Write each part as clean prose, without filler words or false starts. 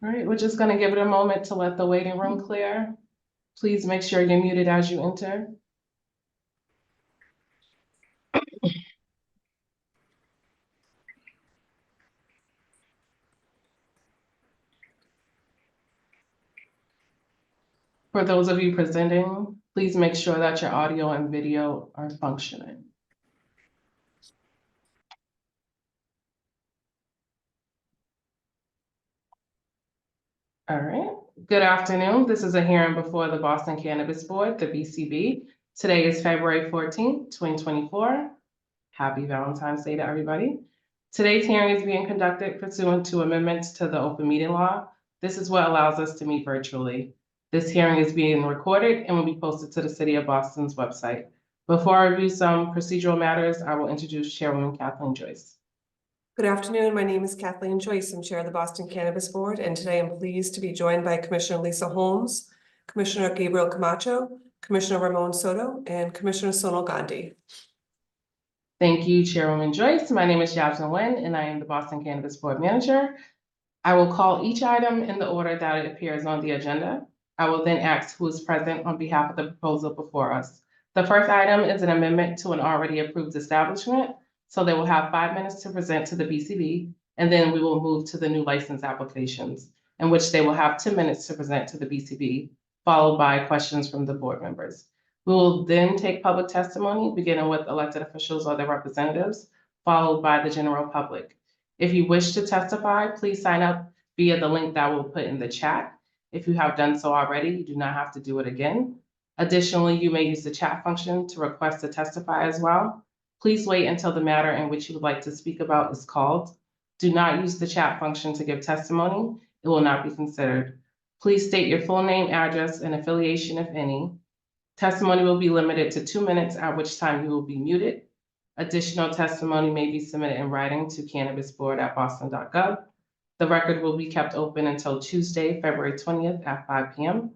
All right, we're just gonna give it a moment to let the waiting room clear. Please make sure you're muted as you enter. For those of you presenting, please make sure that your audio and video are functioning. All right, good afternoon. This is a hearing before the Boston Cannabis Board, the BCB. Today is February 14th, 2024. Happy Valentine's Day to everybody. Today's hearing is being conducted pursuant to amendments to the open meeting law. This is what allows us to meet virtually. This hearing is being recorded and will be posted to the City of Boston's website. Before I review some procedural matters, I will introduce Chairwoman Kathleen Joyce. Good afternoon. My name is Kathleen Joyce. I'm Chair of the Boston Cannabis Board, and today I'm pleased to be joined by Commissioner Lisa Holmes, Commissioner Gabriel Camacho, Commissioner Ramon Soto, and Commissioner Sonal Gandhi. Thank you, Chairwoman Joyce. My name is Jasmine Nguyen, and I am the Boston Cannabis Board Manager. I will call each item in the order that it appears on the agenda. I will then ask who is present on behalf of the proposal before us. The first item is an amendment to an already approved establishment. So they will have 5 minutes to present to the BCB, and then we will move to the new license applications, in which they will have 10 minutes to present to the BCB, followed by questions from the board members. We will then take public testimony, beginning with elected officials or their representatives, followed by the general public. If you wish to testify, please sign up via the link that we'll put in the chat. If you have done so already, you do not have to do it again. Additionally, you may use the chat function to request to testify as well. Please wait until the matter in which you would like to speak about is called. Do not use the chat function to give testimony. It will not be considered. Please state your full name, address, and affiliation, if any. Testimony will be limited to 2 minutes, at which time you will be muted. Additional testimony may be submitted in writing to cannabisboard@boston.gov. The record will be kept open until Tuesday, February 20th at 5 p.m.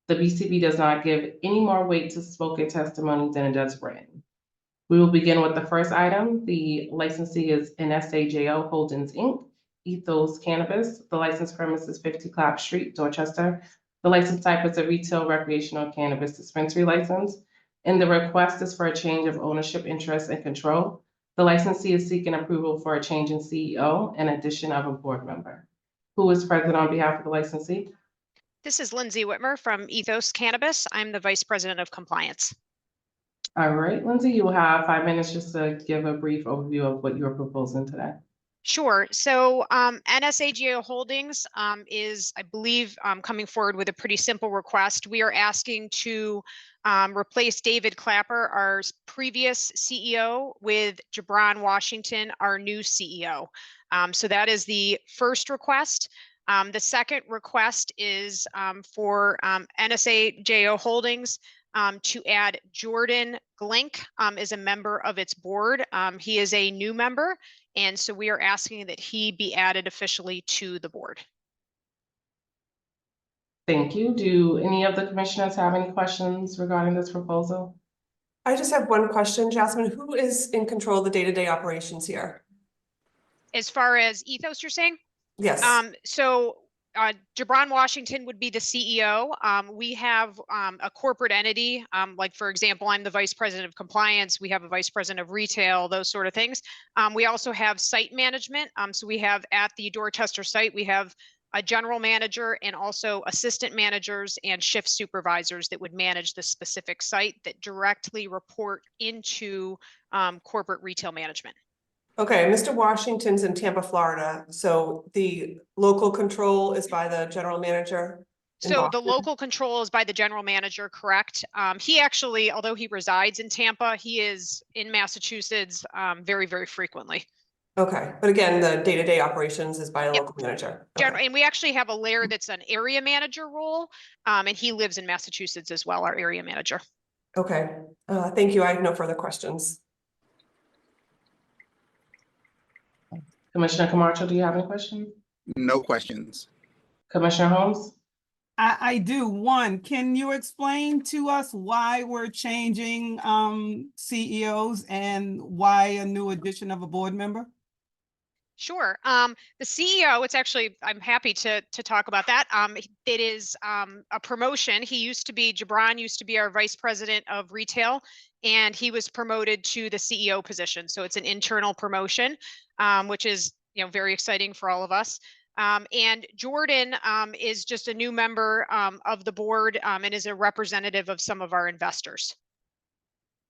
The BCB does not give any more weight to spoken testimony than it does written. We will begin with the first item. The licensee is NSAJO Holdings, Inc., Ethos Cannabis. The license premise is 50 Clapp Street, Dorchester. The license type is a retail recreational cannabis dispensary license, and the request is for a change of ownership, interest, and control. The licensee is seeking approval for a change in CEO and addition of a board member. Who is present on behalf of the licensee? This is Lindsay Whitmer from Ethos Cannabis. I'm the Vice President of Compliance. All right, Lindsay, you will have 5 minutes just to give a brief overview of what you're proposing today. Sure. So NSAGO Holdings is, I believe, coming forward with a pretty simple request. We are asking to replace David Clapper, our previous CEO, with Jabron Washington, our new CEO. So that is the first request. The second request is for NSAJO Holdings to add Jordan Glink as a member of its board. He is a new member, and so we are asking that he be added officially to the board. Thank you. Do any of the commissioners have any questions regarding this proposal? I just have one question, Jasmine. Who is in control of the day-to-day operations here? As far as Ethos, you're saying? Yes. Jabron Washington would be the CEO. We have a corporate entity, like for example, I'm the Vice President of Compliance. We have a Vice President of Retail, those sort of things. We also have site management. So we have at the Dorchester site, we have a general manager and also assistant managers and shift supervisors that would manage the specific site that directly report into corporate retail management. Okay, Mr. Washington's in Tampa, Florida. So the local control is by the general manager? So the local control is by the general manager, correct? He actually, although he resides in Tampa, he is in Massachusetts very, very frequently. Okay, but again, the day-to-day operations is by a local manager. Okay. And we actually have a layer that's an area manager role, and he lives in Massachusetts as well, our area manager. Okay, thank you. I have no further questions. Commissioner Camacho, do you have any questions? No questions. Commissioner Holmes? I do. One, can you explain to us why we're changing CEOs and why a new addition of a board member? Sure. The CEO, it's actually, I'm happy to talk about that. It is a promotion. Jabran used to be our vice president of retail, and he was promoted to the CEO position. So it's an internal promotion, which is, very exciting for all of us. And Jordan is just a new member of the board and is a representative of some of our investors.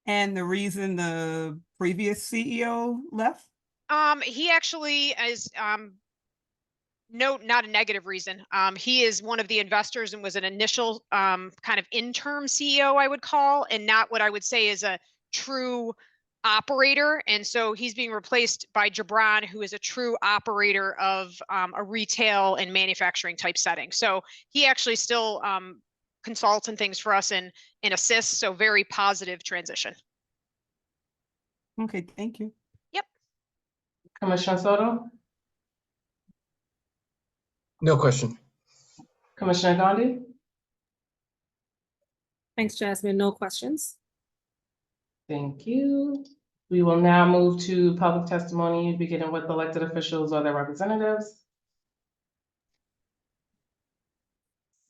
And the reason the previous CEO left? He actually is no, not a negative reason. He is one of the investors and was an initial kind of interim CEO, I would call, and not what I would say is a true operator. And so he's being replaced by Jabran, who is a true operator of a retail and manufacturing type setting. So he actually still consults and things for us and assists. So very positive transition. Okay, thank you. Yep. Commissioner Soto? No question. Commissioner Gandhi? Thanks, Jasmine. No questions. Thank you. We will now move to public testimony, beginning with elected officials or their representatives.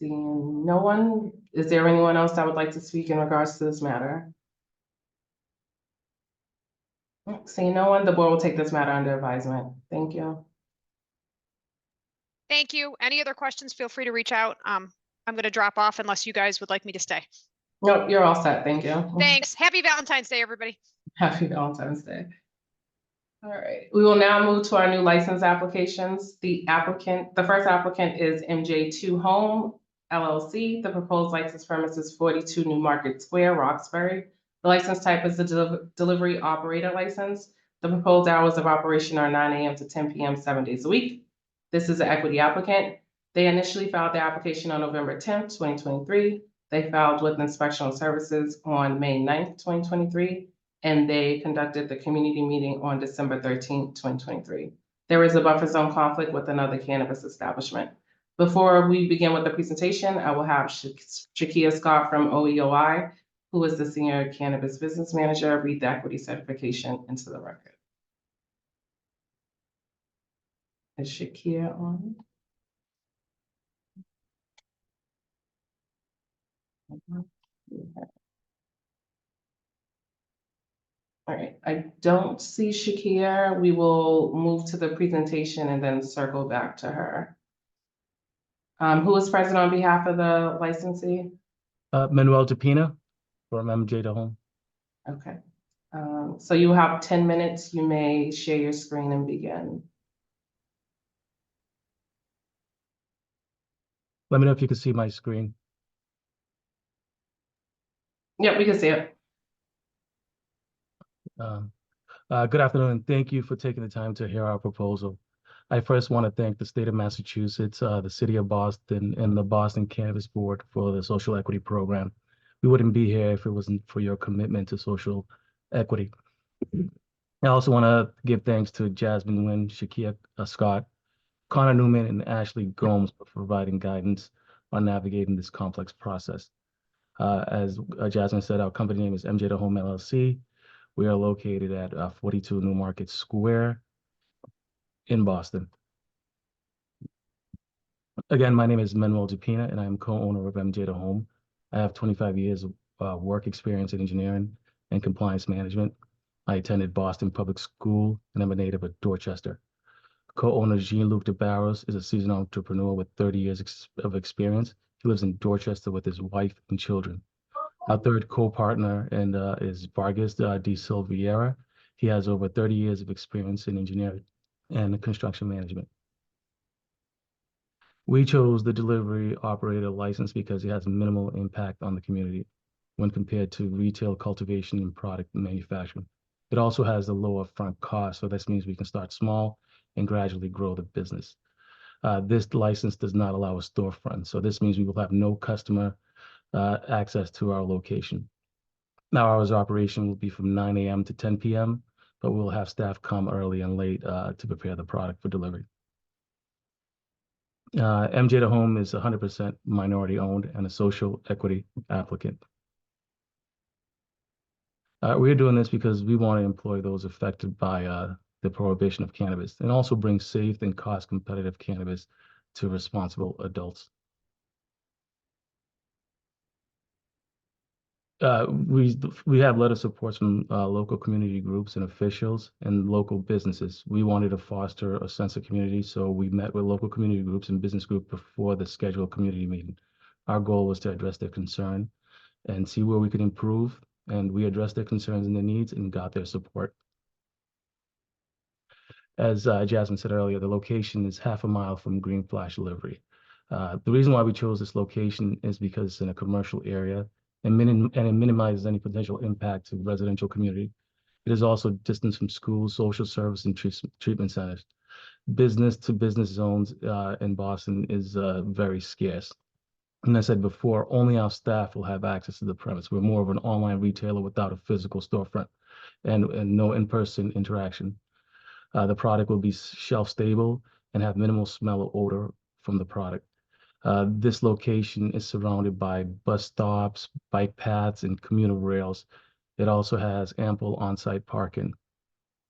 Seeing no one, is there anyone else that would like to speak in regards to this matter? Seeing no one, the board will take this matter under advisement. Thank you. Thank you. Any other questions, feel free to reach out. I'm going to drop off unless you guys would like me to stay. Nope, you're all set. Thank you. Thanks. Happy Valentine's Day, everybody. Happy Valentine's Day. All right, we will now move to our new license applications. The first applicant is MJ2 Home LLC. The proposed license premise is 42 New Market Square, Roxbury. The license type is the delivery operator license. The proposed hours of operation are 9 a.m. to 10 p.m. 7 days a week. This is an equity applicant. They initially filed their application on November 10th, 2023. They filed with Inspectional Services on May 9th, 2023. And they conducted the community meeting on December 13th, 2023. There is a buffer zone conflict with another cannabis establishment. Before we begin with the presentation, I will have Shakia Scott from OEOI, who is the Senior Cannabis Business Manager, read the equity certification into the record. Is Shakia on? All right, I don't see Shakia. We will move to the presentation and then circle back to her. Who is present on behalf of the licensee? Manuel DePina from MJ to Home. Okay. So you have 10 minutes. You may share your screen and begin. Let me know if you can see my screen. Yep, we can see it. Good afternoon, and thank you for taking the time to hear our proposal. I first want to thank the state of Massachusetts, the city of Boston, and the Boston Cannabis Board for the social equity program. We wouldn't be here if it wasn't for your commitment to social equity. I also want to give thanks to Jasmine Nguyen, Shakia Scott, Connor Newman, and Ashley Gomes for providing guidance on navigating this complex process. As Jasmine said, our company name is MJ to Home LLC. We are located at 42 New Market Square in Boston. Again, my name is Manuel DePina, and I am co-owner of MJ to Home. I have 25 years of work experience in engineering and compliance management. I attended Boston Public School, and I'm a native of Dorchester. Co-owner Jean-Luc DeBarros is a seasoned entrepreneur with 30 years of experience. He lives in Dorchester with his wife and children. Our third co-partner is Vargas de Silveira. He has over 30 years of experience in engineering and construction management. We chose the delivery operator license because it has minimal impact on the community when compared to retail cultivation and product manufacturing. It also has the lower front cost, so this means we can start small and gradually grow the business. This license does not allow a storefront, so this means we will have no customer access to our location. Now, hours of operation will be from 9 a.m. to 10 p.m., but we'll have staff come early and late to prepare the product for delivery. MJ to Home is 100% minority owned and a social equity applicant. We're doing this because we want to employ those affected by the prohibition of cannabis and also bring safe and cost competitive cannabis to responsible adults. We have letter support from local community groups and officials and local businesses. We wanted to foster a sense of community, so we met with local community groups and business group before the scheduled community meeting. Our goal was to address their concern and see where we could improve, and we addressed their concerns and their needs and got their support. As Jasmine said earlier, the location is half a mile from Green Flash Delivery. The reason why we chose this location is because it's in a commercial area and it minimizes any potential impact to the residential community. It is also distance from schools, social service, and treatment centers. Business to business zones in Boston is very scarce. And as I said before, only our staff will have access to the premise. We're more of an online retailer without a physical storefront and no in-person interaction. The product will be shelf stable and have minimal smell or odor from the product. This location is surrounded by bus stops, bike paths, and commuter rails. It also has ample on-site parking.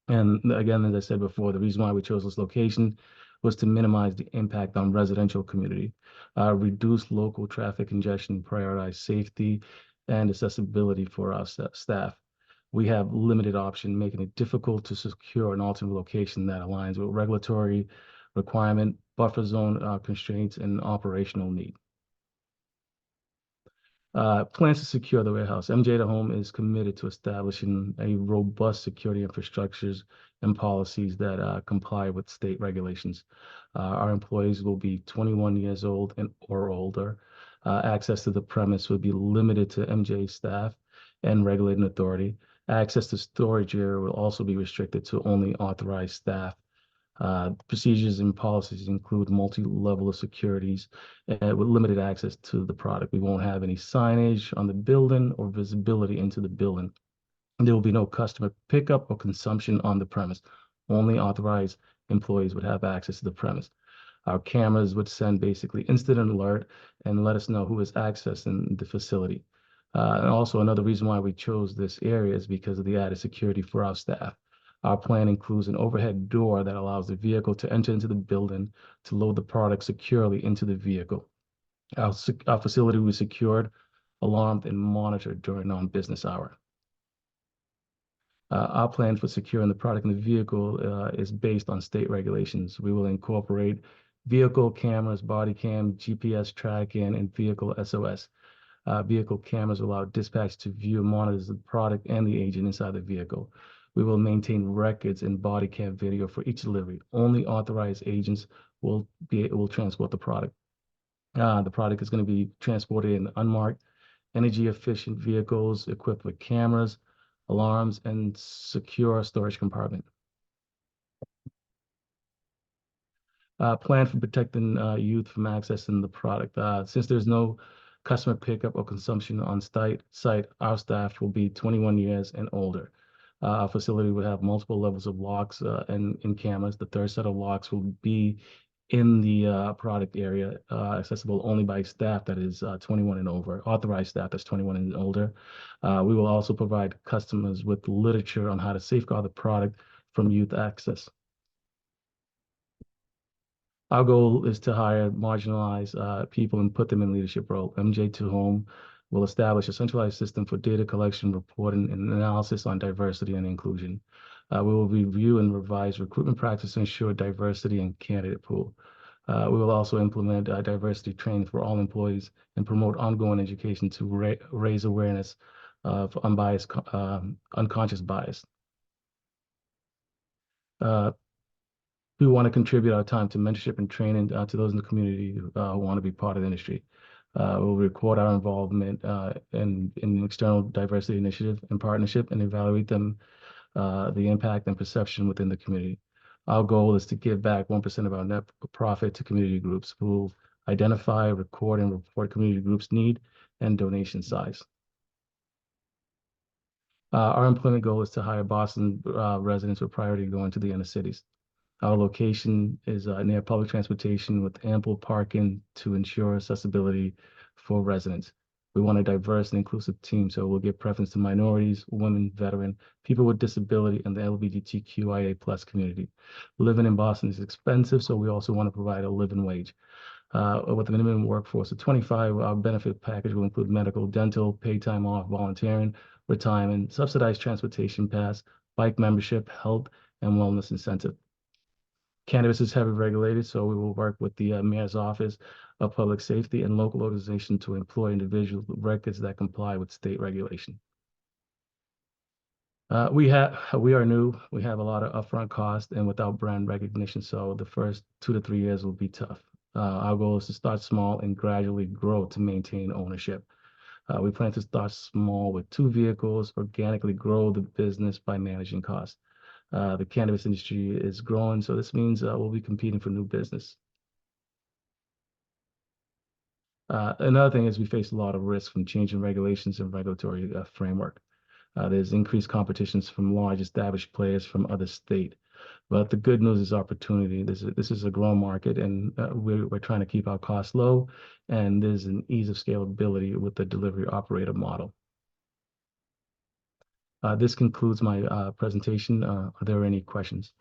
And again, as I said before, the reason why we chose this location was to minimize the impact on residential community, reduce local traffic congestion, prioritize safety and accessibility for our staff. We have limited option, making it difficult to secure an alternate location that aligns with regulatory requirement, buffer zone constraints, and operational need. Plans to secure the warehouse. MJ The Home is committed to establishing a robust security infrastructures and policies that comply with state regulations. Our employees will be 21 years old or older. Access to the premise would be limited to MJ staff and regulating authority. Access to storage area will also be restricted to only authorized staff. Procedures and policies include multi-level of securities with limited access to the product. We won't have any signage on the building or visibility into the building. There will be no customer pickup or consumption on the premise. Only authorized employees would have access to the premise. Our cameras would send basically instant alert and let us know who is accessing the facility. And also another reason why we chose this area is because of the added security for our staff. Our plan includes an overhead door that allows the vehicle to enter into the building to load the product securely into the vehicle. Our facility was secured, alarmed, and monitored during non-business hour. Our plan for securing the product in the vehicle is based on state regulations. We will incorporate vehicle cameras, body cam, GPS tracking, and vehicle SOS. Vehicle cameras allow dispatch to view and monitor the product and the agent inside the vehicle. We will maintain records and body cam video for each delivery. Only authorized agents will transport the product. The product is going to be transported in unmarked, energy-efficient vehicles equipped with cameras, alarms, and secure storage compartment. Plan for protecting youth from accessing the product. Since there's no customer pickup or consumption on site, our staff will be 21 years and older. Our facility would have multiple levels of locks and cameras. The third set of locks will be in the product area, accessible only by staff that is 21 and over, authorized staff that's 21 and older. We will also provide customers with literature on how to safeguard the product from youth access. Our goal is to hire marginalized people and put them in leadership role. MJ2 Home will establish a centralized system for data collection, reporting, and analysis on diversity and inclusion. We will review and revise recruitment practice to ensure diversity in candidate pool. We will also implement diversity training for all employees and promote ongoing education to raise awareness of unconscious bias. We want to contribute our time to mentorship and training to those in the community who want to be part of the industry. We'll record our involvement in external diversity initiative and partnership and evaluate them, the impact and perception within the community. Our goal is to give back 1% of our net profit to community groups who will identify, record, and report community groups' need and donation size. Our employment goal is to hire Boston residents with priority going to the inner cities. Our location is near public transportation with ample parking to ensure accessibility for residents. We want a diverse and inclusive team, so we'll give preference to minorities, women, veteran, people with disability, and the LGBTQIA plus community. Living in Boston is expensive, so we also want to provide a living wage. With a minimum workforce of 25, our benefit package will include medical, dental, paid time off, volunteering, retirement, subsidized transportation pass, bike membership, health, and wellness incentive. Cannabis is heavily regulated, so we will work with the Mayor's Office of Public Safety and local organizations to employ individuals with records that comply with state regulation. We are new. We have a lot of upfront costs and without brand recognition, so the first 2 to 3 years will be tough. Our goal is to start small and gradually grow to maintain ownership. We plan to start small with 2 vehicles, organically grow the business by managing costs. The cannabis industry is growing, so this means we'll be competing for new business. Another thing is we face a lot of risk from changing regulations and regulatory framework. There's increased competitions from large established players from other states. But the good news is opportunity. This is a growing market, and we're trying to keep our costs low, and there's an ease of scalability with the delivery operator model. This concludes my presentation. Are there any questions?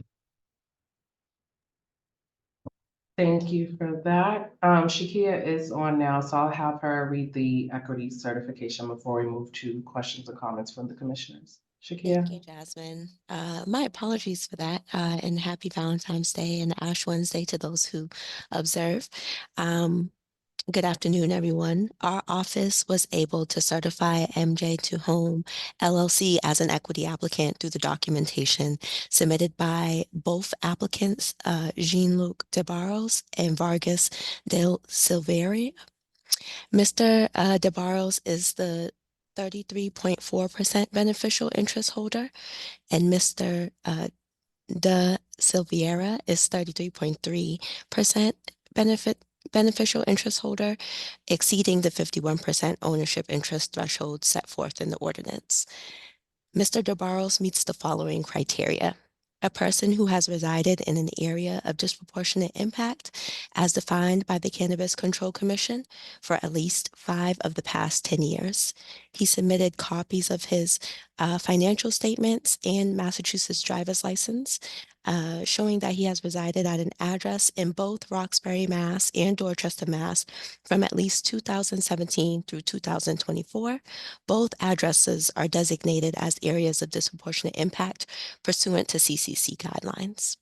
Thank you for that. Shakia is on now, so I'll have her read the equity certification before we move to questions and comments from the commissioners. Shakia. Thank you, Jasmine. My apologies for that, and happy Valentine's Day and Ash Wednesday to those who observe. Good afternoon, everyone. Our office was able to certify MJ2 Home LLC as an equity applicant through the documentation submitted by both applicants, Jean-Luc DeBarros and Vargas Del Silveri. Mr. DeBarros is the 33.4% beneficial interest holder, and Mr. De Silveira is 33.3% beneficial interest holder, exceeding the 51% ownership interest threshold set forth in the ordinance. Mr. DeBarros meets the following criteria: a person who has resided in an area of disproportionate impact as defined by the Cannabis Control Commission for at least 5 of the past 10 years. He submitted copies of his financial statements and Massachusetts driver's license, showing that he has resided at an address in both Roxbury, Mass. And Dorchester, Mass. From at least 2017 through 2024. Both addresses are designated as areas of disproportionate impact pursuant to CCC guidelines.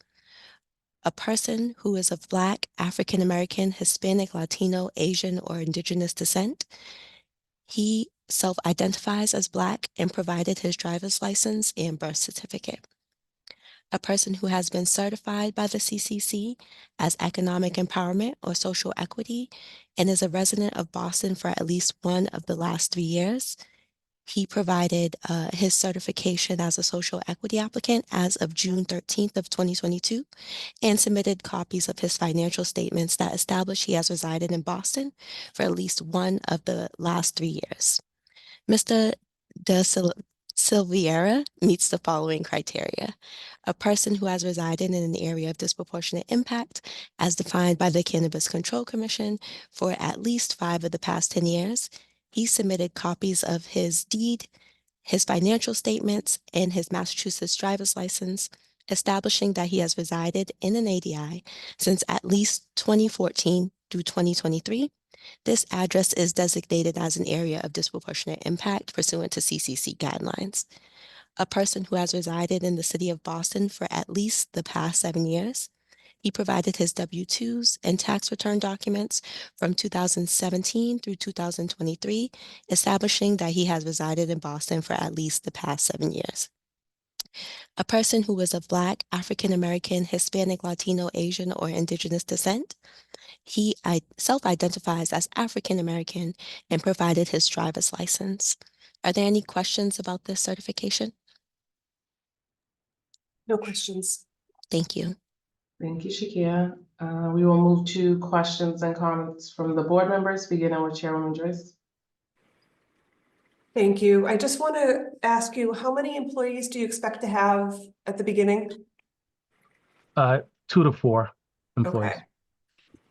A person who is of Black, African American, Hispanic, Latino, Asian, or Indigenous descent. He self-identifies as Black and provided his driver's license and birth certificate. A person who has been certified by the CCC as economic empowerment or social equity and is a resident of Boston for at least 1 of the last 3 years. He provided his certification as a social equity applicant as of June 13th of 2022 and submitted copies of his financial statements that establish he has resided in Boston for at least 1 of the last 3 years. Mr. De Silveira meets the following criteria: a person who has resided in an area of disproportionate impact as defined by the Cannabis Control Commission for at least 5 of the past 10 years. He submitted copies of his deed, his financial statements, and his Massachusetts driver's license, establishing that he has resided in an ADI since at least 2014 through 2023. This address is designated as an area of disproportionate impact pursuant to CCC guidelines. A person who has resided in the city of Boston for at least the past 7 years. He provided his W-2s and tax return documents from 2017 through 2023, establishing that he has resided in Boston for at least the past 7 years. A person who is of Black, African American, Hispanic, Latino, Asian, or Indigenous descent. He self-identifies as African American and provided his driver's license. Are there any questions about this certification? No questions. Thank you. Thank you, Shakia. We will move to questions and comments from the board members, beginning with Chairwoman Joyce. Thank you. I just want to ask you, how many employees do you expect to have at the beginning? 2 to 4 employees. Okay.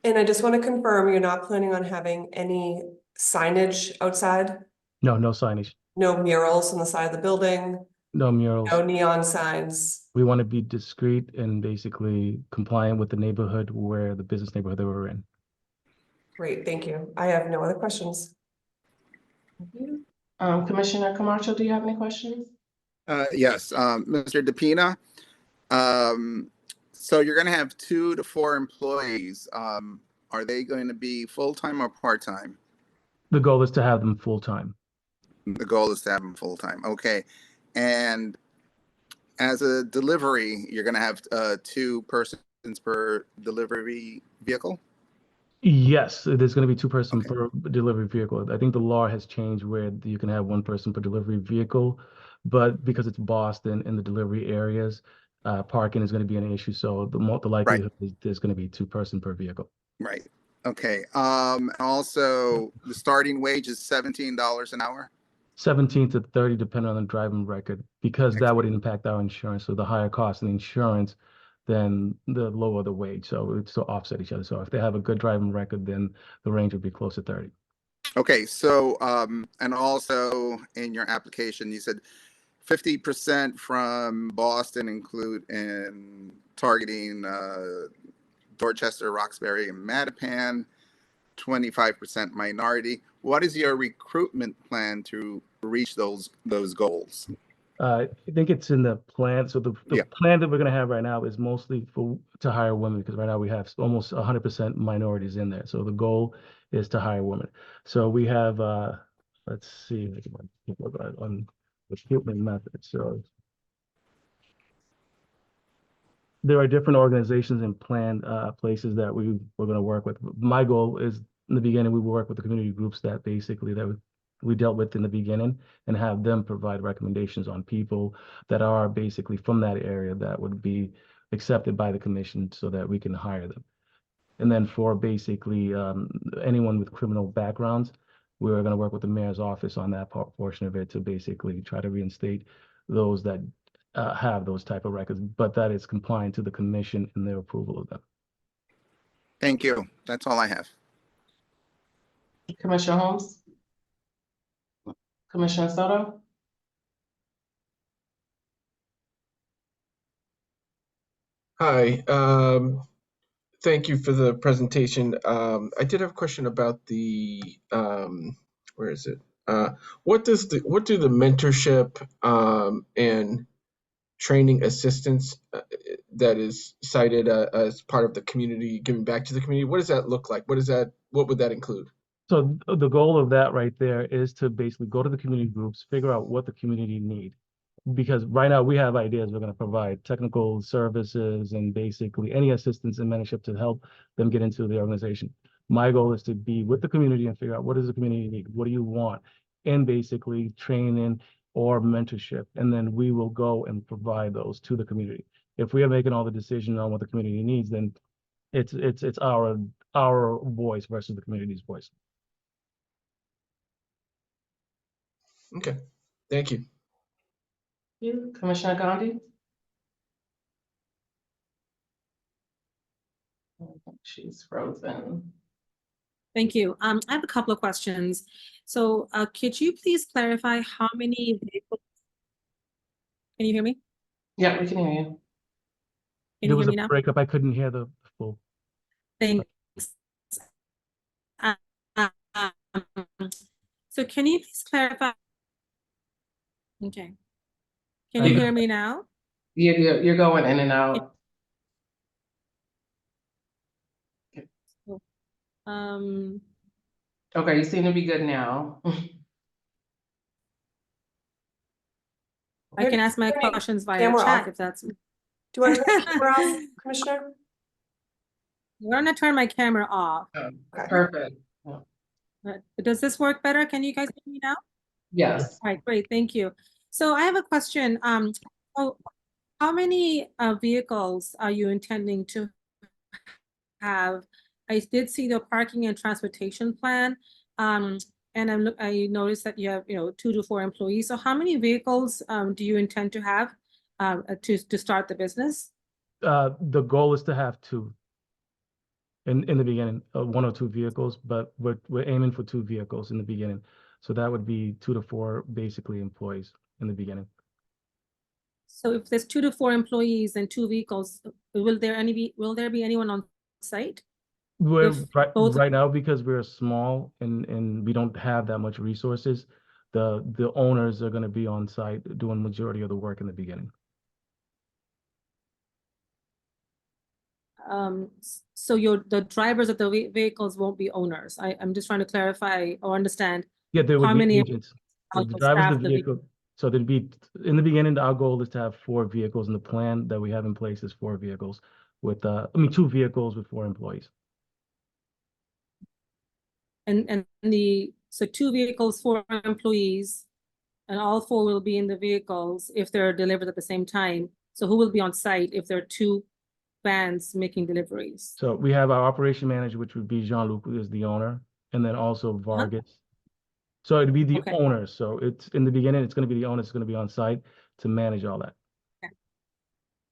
And I just want to confirm you're not planning on having any signage outside? No, no signage, No murals on the side of the building? no murals. No neon signs? We want to be discreet and basically compliant with the neighborhood where the business neighborhood that we're in. Great, thank you. I have no other questions. Commissioner Camacho, do you have any questions? Yes, Mr. DePina. So you're going to have 2 to 4 employees. Are they going to be full-time or part-time? The goal is to have them full-time. The goal is to have them full-time. Okay. And as a delivery, you're going to have 2 persons per delivery vehicle? Yes, there's going to be 2 person Okay. per delivery vehicle. I think the law has changed where you can have 1 person per delivery vehicle, but because it's Boston in the delivery areas, parking is going to be an issue. So the likelihood is there's going to be 2 person per vehicle. Right. Okay. Also, the starting wage is $17 an hour? 17 to 30, depending on the driving record, because that would impact our insurance. So the higher cost of the insurance, then the lower the wage. So it's to offset each other. So if they have a good driving record, then the range would be close to 30. Okay. So, and also in your application, you said 50% from Boston include in targeting Dorchester, Roxbury, and Mattapan, 25% minority. What is your recruitment plan to reach those goals? I think it's in the plan. So the Yeah. plan that we're going to have right now is mostly to hire women, because right now we have almost 100% minorities in there. So the goal is to hire women. So we have, let's see, on recruitment methods. So there are different organizations and planned places that we're going to work with. My goal is in the beginning, we will work with the community groups that basically we dealt with in the beginning and have them provide recommendations on people that are basically from that area that would be accepted by the commission so that we can hire them. And then for basically anyone with criminal backgrounds, we're going to work with the mayor's office on that portion of it to basically try to reinstate those that have those type of records, but that is compliant to the commission and their approval of them. Thank you. That's all I have. Commissioner Holmes? Commissioner Soto? Hi, thank you for the presentation. I did have a question about the, where is it? What do the mentorship and training assistance that is cited as part of the community, giving back to the community, what does that look like? What would that include? So the goal of that right there is to basically go to the community groups, figure out what the community need. Because right now we have ideas, we're going to provide technical services and basically any assistance and mentorship to help them get into the organization. My goal is to be with the community and figure out what does the community need? What do you want? And basically training or mentorship. And then we will go and provide those to the community. If we are making all the decisions on what the community needs, then it's our voice versus the community's voice. Okay, thank you. Commissioner Gandhi? She's frozen. Thank you. I have a couple of questions. So could you please clarify how many vehicles? Can you hear me? Yeah, we can hear you. Can There you was hear a me now? breakup. I couldn't hear the full. Thanks. So can you please clarify? Okay. Can you hear me now? You're going in and out. Okay, you seem to be good now. I can ask my questions via Camera chat off. if that's. Do you want to turn the camera off, Commissioner? We're gonna turn my camera off. Okay. Perfect. But does this work better? Can you guys hear me now? Yes. All right, great, thank you. So I have a question. So how many vehicles are you intending to have? I did see the parking and transportation plan. And I noticed that you have, 2 to 4 employees. So how many vehicles do you intend to have to start the business? The goal is to have 2. in the beginning, 1 or 2 vehicles, but we're aiming for 2 vehicles in the beginning. So that would be 2 to 4 basically employees in the beginning. So if there's 2 to 4 employees and 2 vehicles, will there be anyone on site? We're If both- right now, because we're small and we don't have that much resources, the owners are going to be on site doing majority of the work in the beginning. So the drivers of the vehicles won't be owners. I'm just trying to clarify or understand. Yeah, there would How be many agents. The will drivers of staff the vehicle. So there'd be, in the beginning, our goal is to have 4 vehicles, and the plan that we have in place is 4 vehicles with, 2 vehicles with 4 employees. And so 2 vehicles, 4 employees, and all 4 will be in the vehicles if they're delivered at the same time. So who will be on site if there are 2 vans making deliveries? So we have our operation manager, which would be Jean-Luc, who is the owner, and then also Vargas. So it'd be the Okay. owner. So it's in the beginning, it's going to be the owner that's going to be on site to manage all that.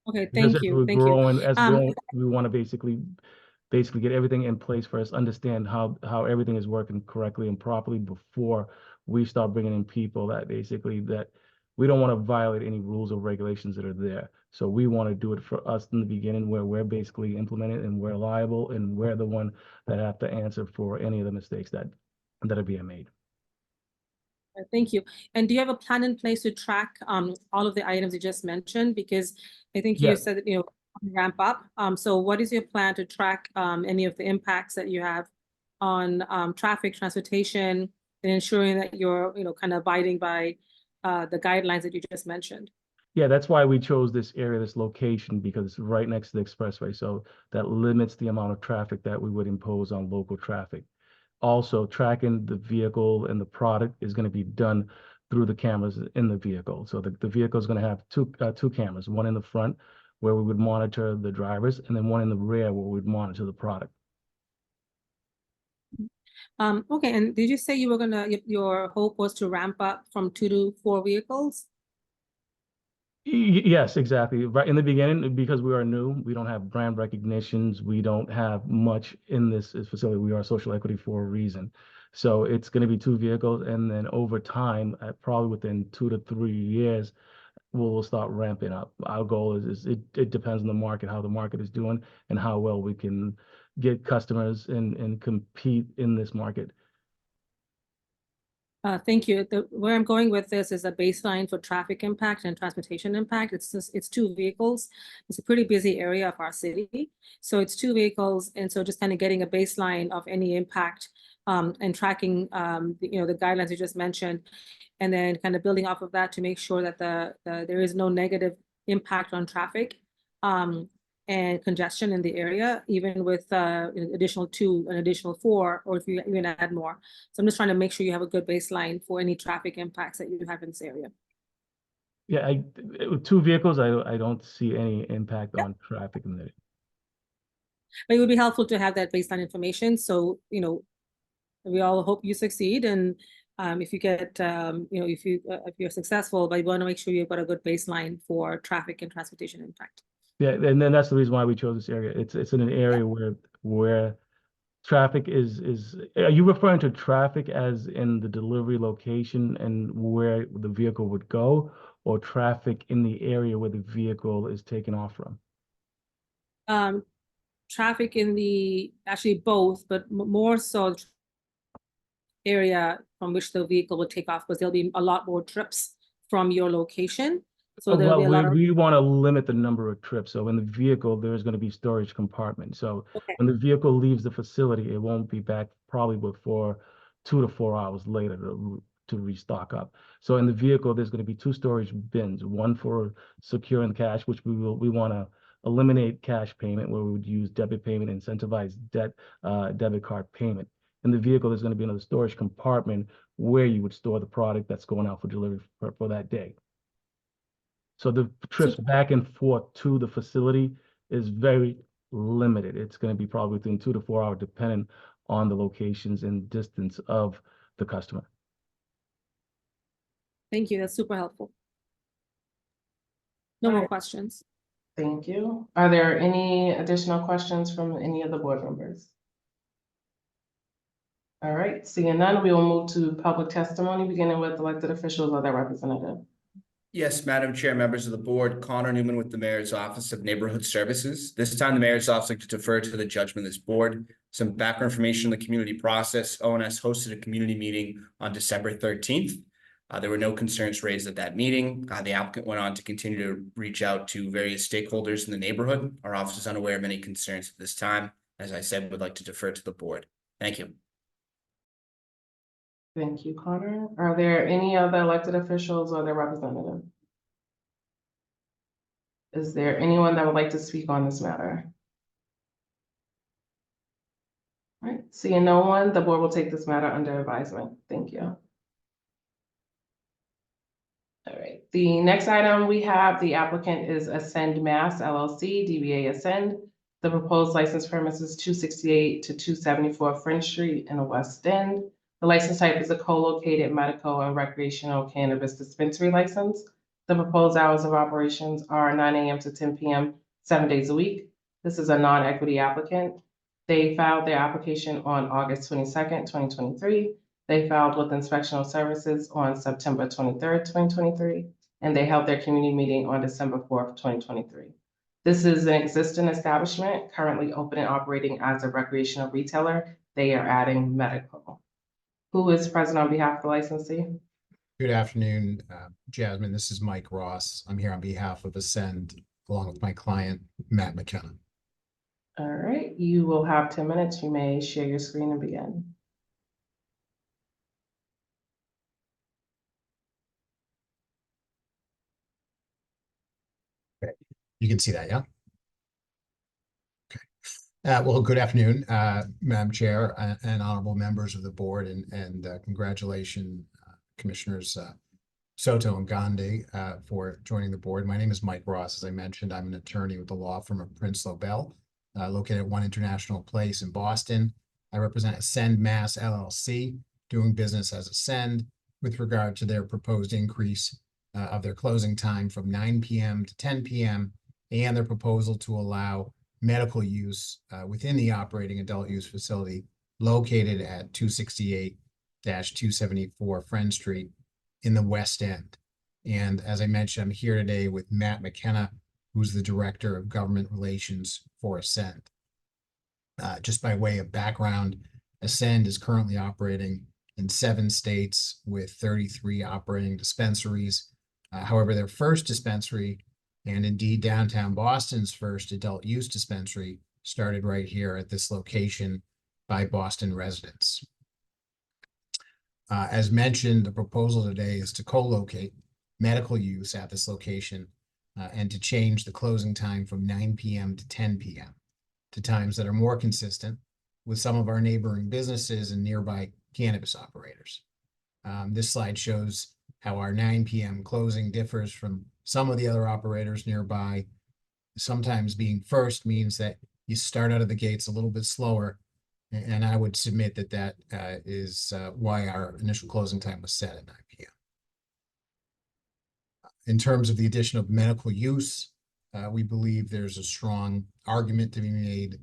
Okay, Because thank as you, we're thank you. growing, we want to basically get everything in place for us, understand how everything is working correctly and properly before we start bringing in people that basically that we don't want to violate any rules or regulations that are there. So we want to do it for us in the beginning where we're basically implemented and we're liable and we're the one that have to answer for any of the mistakes that are being made. Thank you. And do you have a plan in place to track all of the items you just mentioned? Because I think you Yeah. said that, ramp up. So what is your plan to track any of the impacts that you have on traffic, transportation, and ensuring that you're, kind of abiding by the guidelines that you just mentioned? Yeah, that's why we chose this area, this location, because it's right next to the expressway. So that limits the amount of traffic that we would impose on local traffic. Also, tracking the vehicle and the product is going to be done through the cameras in the vehicle. So the vehicle is going to have two cameras, one in the front where we would monitor the drivers, and then one in the rear where we'd monitor the product. Okay, and did you say you were your hope was to ramp up from 2 to 4 vehicles? Yes, exactly. Right in the beginning, because we are new, we don't have brand recognitions, we don't have much in this facility. We are social equity for a reason. So it's going to be 2 vehicles, and then over time, probably within 2 to 3 years, we'll start ramping up. Our goal is it depends on the market, how the market is doing, and how well we can get customers and compete in this market. Thank you. Where I'm going with this is a baseline for traffic impact and transportation impact. It's 2 vehicles. It's a pretty busy area of our city. So it's 2 vehicles. And so just kind of getting a baseline of any impact and tracking, the guidelines you just mentioned, and then kind of building off of that to make sure that there is no negative impact on traffic and congestion in the area, even with an additional 2, an additional 4, or if you even add more. So I'm just trying to make sure you have a good baseline for any traffic impacts that you have in this area. Yeah, with 2 vehicles, I don't see any impact on traffic in there. But it would be helpful to have that baseline information. So, we all hope you succeed. And if you get, if you're successful, but you want to make sure you've got a good baseline for traffic and transportation impact. Yeah, and then that's the reason why we chose this area. It's in an area where traffic is. Are you referring to traffic as in the delivery location and where the vehicle would go, or traffic in the area where the vehicle is taken off from? Traffic actually both, but more so area from which the vehicle will take off, because there'll be a lot more trips from your location. So there'll be a lot of. We want to limit the number of trips. So in the vehicle, there's going to be storage compartment. So Okay. when the vehicle leaves the facility, it won't be back probably before 2 to 4 hours later to restock up. So in the vehicle, there's going to be 2 storage bins, one for securing cash, which we want to eliminate cash payment, where we would use debit payment, incentivize debit card payment. In the vehicle, there's going to be another storage compartment where you would store the product that's going out for delivery for that day. So the trips back and forth to the facility is very limited. It's going to be probably within 2 to 4 hours, depending on the locations and distance of the customer. Thank you. That's super helpful. No more questions. Thank you. Are there any additional questions from any of the board members? All right, seeing none, we will move to public testimony, beginning with elected officials or their representative. Yes, Madam Chair, members of the board, Connor Newman with the Mayor's Office of Neighborhood Services. This time, the Mayor's Office would like to defer to the judgment of this board. Some background information on the community process. ONS hosted a community meeting on December 13th. There were no concerns raised at that meeting. The applicant went on to continue to reach out to various stakeholders in the neighborhood. Our office is unaware of any concerns at this time. As I said, would like to defer to the board. Thank you. Thank you, Connor. Are there any other elected officials or their representative? Is there anyone that would like to speak on this matter? All right, seeing no one, the board will take this matter under advisement. Thank you. All right, the next item we have, the applicant is Ascend Mass LLC, DBA Ascend. The proposed license premises 268 to 274 French Street in the West End. The license type is a co-located medical and recreational cannabis dispensary license. The proposed hours of operations are 9 a.m. to 10 p.m., 7 days a week. This is a non-equity applicant. They filed their application on August 22nd, 2023. They filed with Inspectional Services on September 23rd, 2023, and they held their community meeting on December 4th, 2023. This is an existing establishment currently open and operating as a recreational retailer. They are adding medical. Who is present on behalf of the licensee? Good afternoon, Jasmine. This is Mike Ross. I'm here on behalf of Ascend, along with my client, Matt McKenna. All right, you will have 10 minutes. You may share your screen and begin. Okay, you can see that, yeah? Okay. Well, good afternoon, Madam Chair and honorable members of the board, and congratulations, Commissioners Soto and Gandhi for joining the board. My name is Mike Ross. As I mentioned, I'm an attorney with the law firm of Prince Lobel, located at 1 International Place in Boston. I represent Ascend Mass LLC, doing business as Ascend with regard to their proposed increase of their closing time from 9 p.m. to 10 p.m. and their proposal to allow medical use within the operating adult use facility located at 268-274 Friend Street in the West End. And as I mentioned, I'm here today with Matt McKenna, who's the Director of Government Relations for Ascend. Just by way of background, Ascend is currently operating in 7 states with 33 operating dispensaries. However, their first dispensary, and indeed downtown Boston's first adult use dispensary, started right here at this location by Boston residents. As mentioned, the proposal today is to co-locate medical use at this location and to change the closing time from 9 p.m. to 10 p.m. to times that are more consistent with some of our neighboring businesses and nearby cannabis operators. This slide shows how our 9 p.m. closing differs from some of the other operators nearby. Sometimes being first means that you start out of the gates a little bit slower, and I would submit that that is why our initial closing time was set at 9 p.m. In terms of the addition of medical use, we believe there's a strong argument to be made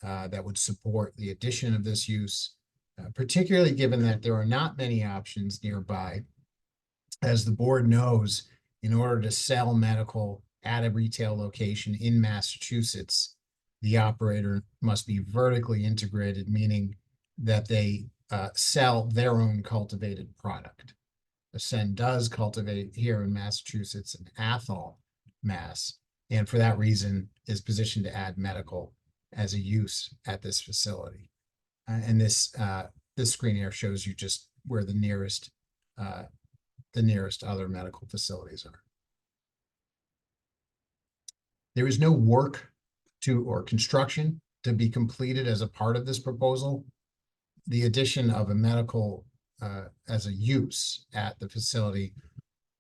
that would support the addition of this use, particularly given that there are not many options nearby. As the board knows, in order to sell medical at a retail location in Massachusetts, the operator must be vertically integrated, meaning that they sell their own cultivated product. Ascend does cultivate here in Massachusetts in Athol, Mass, and for that reason is positioned to add medical as a use at this facility. And this screen here shows you just where the nearest other medical facilities are. There is no work or construction to be completed as a part of this proposal. The addition of a medical as a use at the facility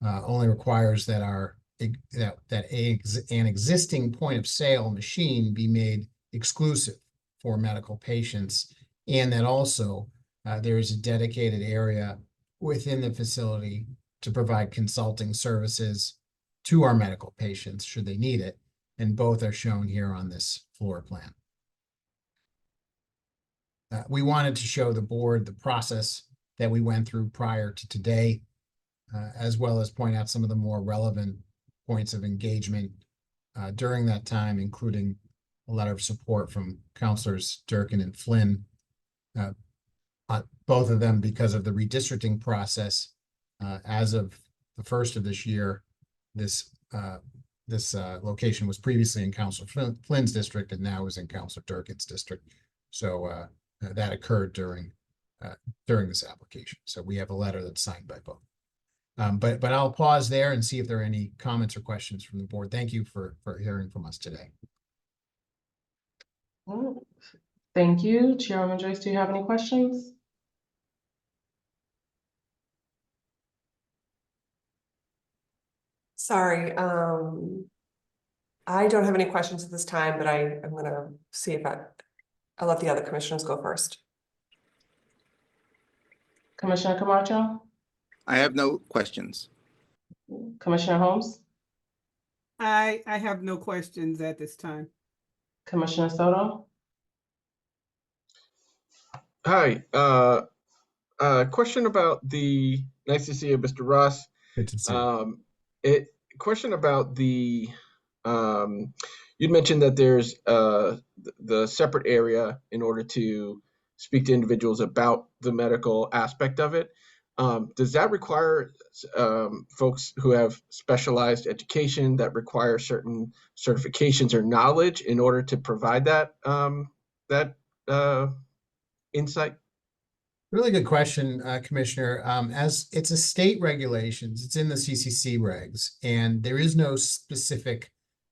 only requires that an existing point of sale machine be made exclusive for medical patients, and that also there is a dedicated area within the facility to provide consulting services to our medical patients should they need it. and both are shown here on this floor plan. We wanted to show the board the process that we went through prior to today, as well as point out some of the more relevant points of engagement during that time, including a letter of support from Councilors Durkin and Flynn, both of them because of the redistricting process. As of the first of this year, this location was previously in Councilor Flynn's district and now is in Councilor Durkin's district. So that occurred during this application. So we have a letter that's signed by both. But I'll pause there and see if there are any comments or questions from the board. Thank you for hearing from us today. Thank you. Chairwoman Joyce, do you have any questions? Sorry, I don't have any questions at this time, but I'm gonna see if I'll let the other commissioners go first. Commissioner Camacho? I have no questions. Commissioner Holmes? I have no questions at this time. Commissioner Soto? Hi, question about nice to see you, Mr. Ross. Good to see you. Question about you'd mentioned that there's the separate area in order to speak to individuals about the medical aspect of it. Does that require folks who have specialized education that require certain certifications or knowledge in order to provide that insight? Really good question, Commissioner. As it's a state regulations, it's in the CCC regs, and there is no specific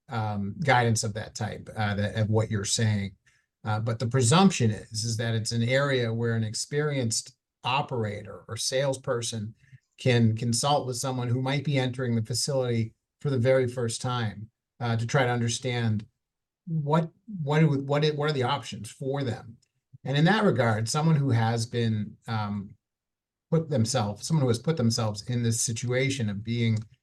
guidance of that type of what you're saying. But the presumption is that it's an area where an experienced operator or salesperson can consult with someone who might be entering the facility for the very first time to try to understand what are the options for them. And in that regard, someone who has been put themselves in this situation of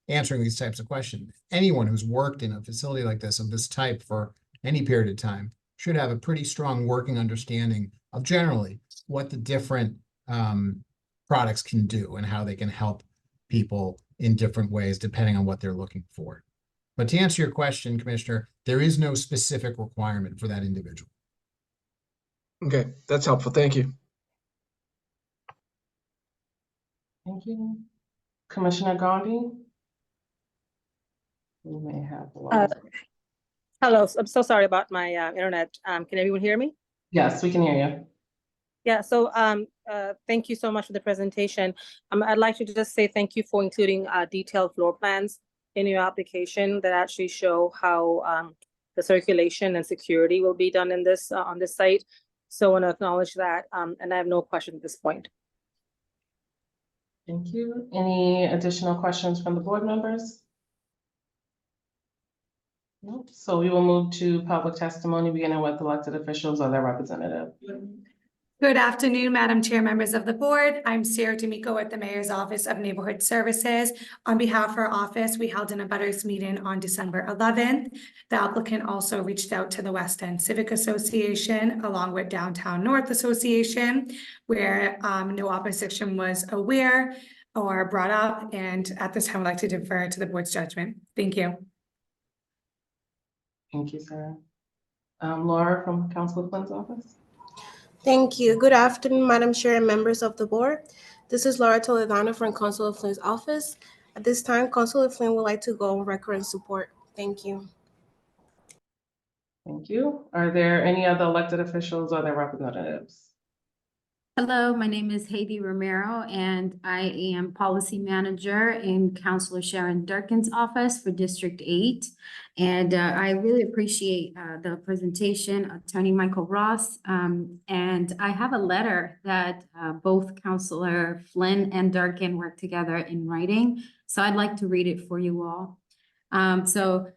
answering these types of questions, anyone who's worked in a facility like this of this type for any period of time should have a pretty strong working understanding of generally what the different products can do and how they can help people in different ways depending on what they're looking for. But to answer your question, Commissioner, there is no specific requirement for that individual. Okay, that's helpful. Thank you. Thank you. Commissioner Gandhi? We may have Hello, I'm so sorry about my internet. Can everyone hear me? Yes, we can hear you. Yeah, so thank you so much for the presentation. I'd like to just say thank you for including detailed floor plans in your application that actually show how the circulation and security will be done in this on this site. So I want to acknowledge that, and I have no question at this point. Thank you. Any additional questions from the board members? Nope. So we will move to public testimony, beginning with elected officials or their representative. Good afternoon, Madam Chair, members of the board. I'm Sarah D'Amico with the Mayor's Office of Neighborhood Services. On behalf of our office, we held an abutters meeting on December 11th. The applicant also reached out to the West End Civic Association along with Downtown North Association, where no opposition was aware or brought up. And at this time, I'd like to defer to the board's judgment. Thank you. Thank you, Sarah. Laura from Councilor Flynn's office. Thank you. Good afternoon, Madam Chair and members of the board. This is Laura Toledano from Councilor Flynn's office. At this time, Councilor Flynn would like to go on record in support. Thank you. Thank you. Are there any other elected officials or their representatives? Hello, my name is Haiti Romero, and I am Policy Manager in Councilor Sharon Durkin's office for District 8. And I really appreciate the presentation, Attorney Michael Ross. And I have a letter that both Councilor Flynn and Durkin worked together in writing. So I'd like to read it for you all. So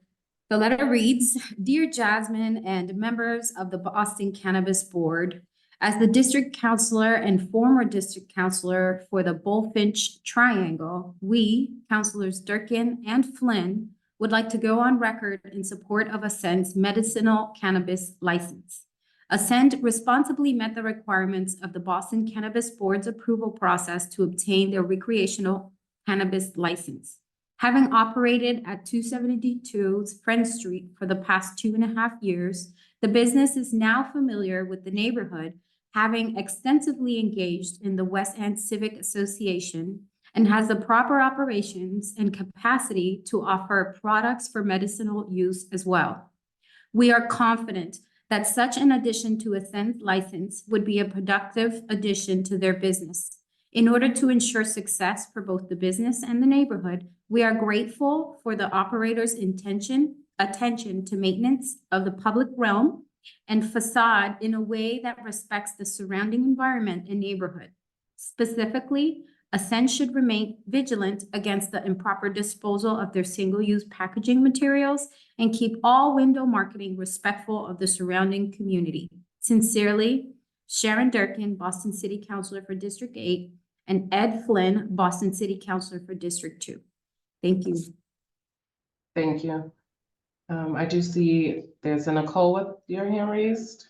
the letter reads, Dear Jasmine and members of the Boston Cannabis Board, as the district councilor and former district councilor for the Bullfinch Triangle, we, Councilors Durkin and Flynn, would like to go on record in support of Ascend's medicinal cannabis license. Ascend responsibly met the requirements of the Boston Cannabis Board's approval process to obtain their recreational cannabis license. Having operated at 272 Friend Street for the past 2.5 years, the business is now familiar with the neighborhood, having extensively engaged in the West End Civic Association, and has the proper operations and capacity to offer products for medicinal use as well. We are confident that such an addition to Ascend's license would be a productive addition to their business. In order to ensure success for both the business and the neighborhood, we are grateful for the operator's attention to maintenance of the public realm and facade in a way that respects the surrounding environment and neighborhood. Specifically, Ascend should remain vigilant against the improper disposal of their single-use packaging materials and keep all window marketing respectful of the surrounding community. Sincerely, Sharon Durkin, Boston City Councilor for District 8, and Ed Flynn, Boston City Councilor for District 2. Thank you. Thank you. I do see there's a Nicole with your hand raised.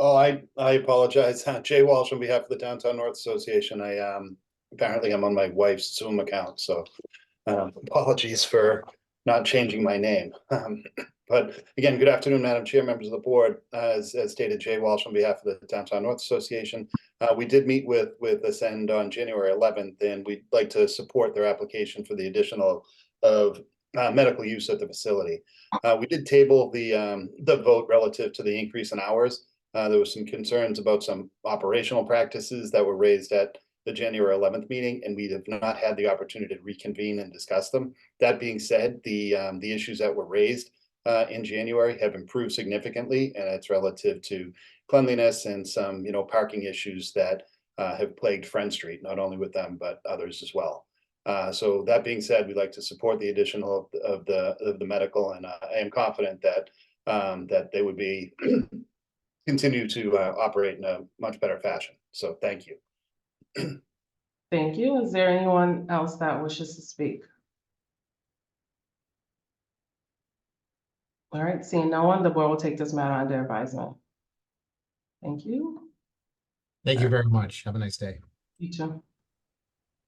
Oh, I apologize. Jay Walsh on behalf of the Downtown North Association. Apparently I'm on my wife's Zoom account, so apologies for not changing my name. But again, good afternoon, Madam Chair, members of the board. As stated, Jay Walsh on behalf of the Downtown North Association. We did meet with Ascend on January 11th, and we'd like to support their application for the additional of medical use at the facility. We did table the vote relative to the increase in hours. There was some concerns about some operational practices that were raised at the January 11th meeting, and we have not had the opportunity to reconvene and discuss them. That being said, the issues that were raised in January have improved significantly, and it's relative to cleanliness and some, parking issues that have plagued Friend Street, not only with them, but others as well. So that being said, we'd like to support the addition of the medical, and I am confident that that they would be continue to operate in a much better fashion. So thank you. Thank you. Is there anyone else that wishes to speak? All right, seeing no one, the board will take this matter under advisement. Thank you. Thank you very much. Have a nice day. You too.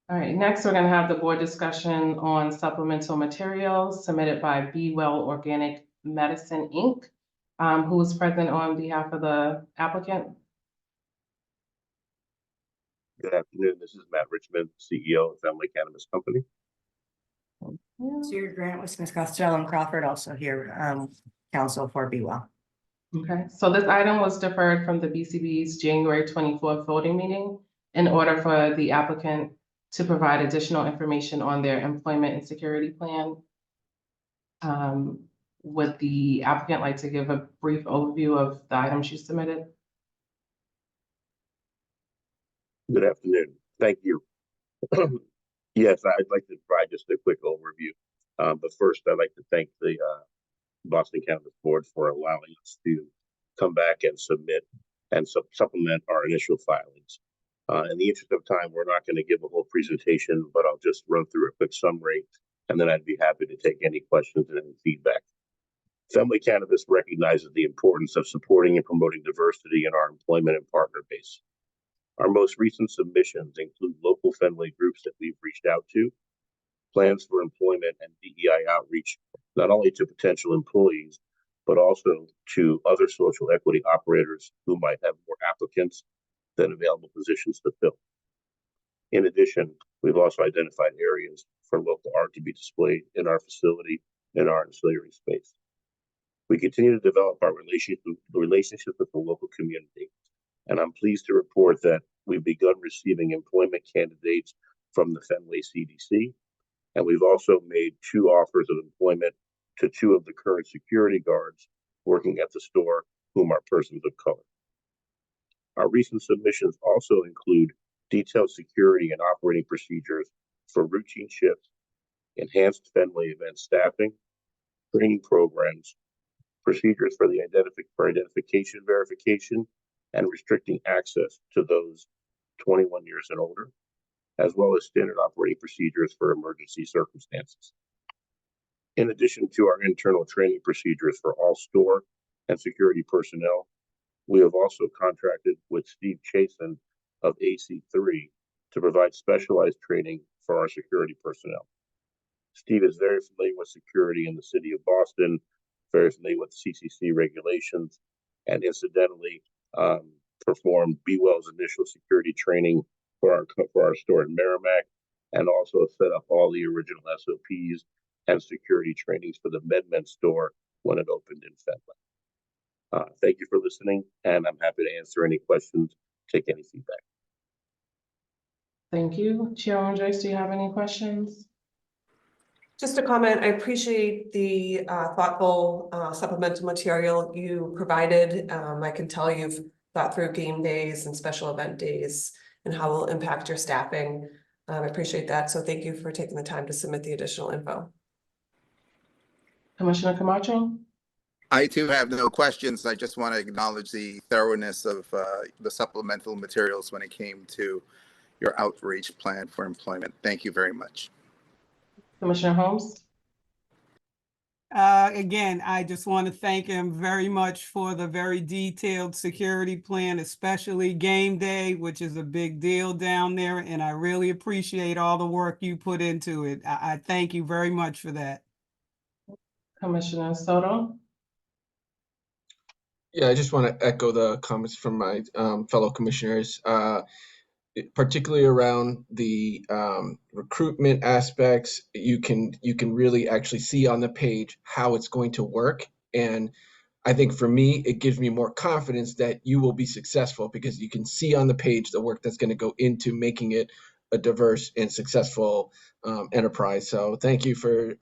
All right, next we're going to have the board discussion on supplemental materials submitted by Be Well Organic Medicine, Inc. Who is present on behalf of the applicant? Good afternoon. This is Matt Richmond, CEO of Family Cannabis Company. Stuart Grant with Smith Costello and Crawford, also here, counsel for Be Well. Okay, so this item was deferred from the BCB's January 24th voting meeting in order for the applicant to provide additional information on their employment and security plan. Would the applicant like to give a brief overview of the items you submitted? Good afternoon. Thank you. Yes, I'd like to provide just a quick overview. But first, I'd like to thank the Boston Cannabis Board for allowing us to come back and submit and supplement our initial filings. In the interest of time, we're not going to give a whole presentation, but I'll just run through a quick summary, and then I'd be happy to take any questions and any feedback. Family Cannabis recognizes the importance of supporting and promoting diversity in our employment and partner base. Our most recent submissions include local friendly groups that we've reached out to, plans for employment and DEI outreach, not only to potential employees, but also to other social equity operators who might have more applicants than available positions to fill. In addition, we've also identified areas for local art to be displayed in our facility in our ancillary space. We continue to develop our relationship with the local community, and I'm pleased to report that we've begun receiving employment candidates from the Fenway CDC, and we've also made 2 offers of employment to 2 of the current security guards working at the store, whom are persons of color. Our recent submissions also include detailed security and operating procedures for routine shifts, enhanced Fenway event staffing, training programs, procedures for the identification verification, and restricting access to those 21 years and older, as well as standard operating procedures for emergency circumstances. In addition to our internal training procedures for all store and security personnel, we have also contracted with Steve Chasen of AC3 to provide specialized training for our security personnel. Steve is very familiar with security in the city of Boston, very familiar with CCC regulations, and incidentally performed BeWell's initial security training for our store in Merrimack, and also set up all the original SOPs and security trainings for the MedMen store when it opened in Fenway. Thank you for listening, and I'm happy to answer any questions, take any feedback. Thank you. Chairwoman Joyce, do you have any questions? Just a comment, I appreciate the thoughtful supplemental material you provided. I can tell you've thought through game days and special event days and how it will impact your staffing. I appreciate that. So thank you for taking the time to submit the additional info. Commissioner Camacho? I too have no questions. I just want to acknowledge the thoroughness of the supplemental materials when it came to your outreach plan for employment. Thank you very much. Commissioner Holmes? Again, I just want to thank him very much for the very detailed security plan, especially game day, which is a big deal down there. And I really appreciate all the work you put into it. I thank you very much for that. Commissioner Soto? Yeah, I just want to echo the comments from my fellow commissioners, particularly around the recruitment aspects. You can really actually see on the page how it's going to work. And I think for me, it gives me more confidence that you will be successful because you can see on the page the work that's going to go into making it a diverse and successful enterprise. So thank you for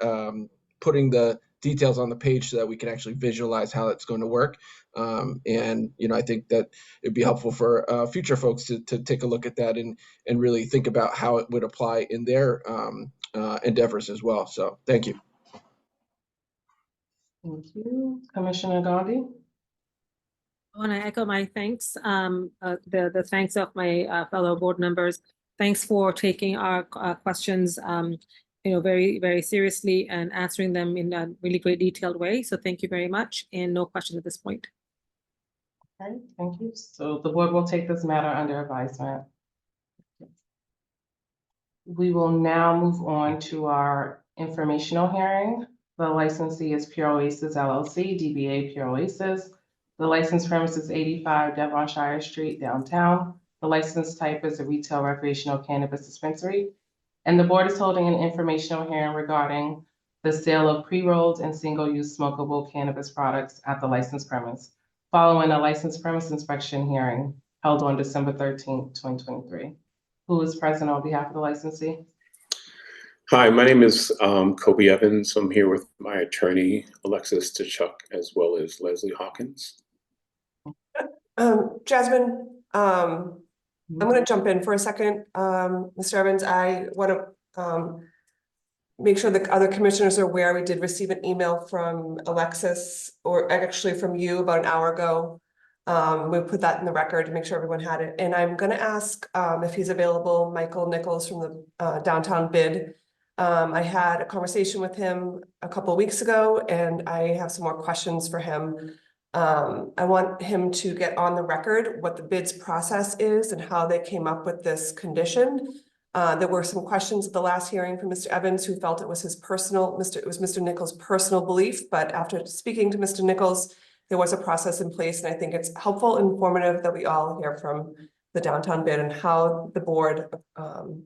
putting the details on the page so that we can actually visualize how it's going to work. And, you know, I think that it'd be helpful for future folks to take a look at that and really think about how it would apply in their endeavors as well. So thank you. Thank you. Commissioner Gandhi? I want to echo my thanks, the thanks of my fellow board members. Thanks for taking our questions, very, very seriously and answering them in a really great detailed way. So thank you very much, and no questions at this point. Okay, thank you. So the board will take this matter under advisement. We will now move on to our informational hearing. The licensee is Pure Oasis LLC, DBA Pure Oasis. The license premise is 85 Devonshire Street, downtown. The license type is a retail recreational cannabis dispensary. And the board is holding an informational hearing regarding the sale of pre-rolled and single-use smokable cannabis products at the license premise, following a license premise inspection hearing held on December 13th, 2023. Who is present on behalf of the licensee? Hi, my name is Kobe Evans. I'm here with my attorney, Alexis DeChuck, as well as Leslie Hawkins. Jasmine, I'm going to jump in for a second. Mr. Evans, I want to make sure the other commissioners are aware we did receive an email from Alexis, or actually from you, about an hour ago. We put that in the record to make sure everyone had it. And I'm going to ask if he's available, Michael Nichols from the downtown bid. I had a conversation with him a couple of weeks ago, and I have some more questions for him. I want him to get on the record what the bids process is and how they came up with this condition. There were some questions at the last hearing from Mr. Evans, who felt it was his personal, it was Mr. Nichols' personal belief, but after speaking to Mr. Nichols, there was a process in place, and I think it's helpful and informative that we all hear from the downtown bid and how the board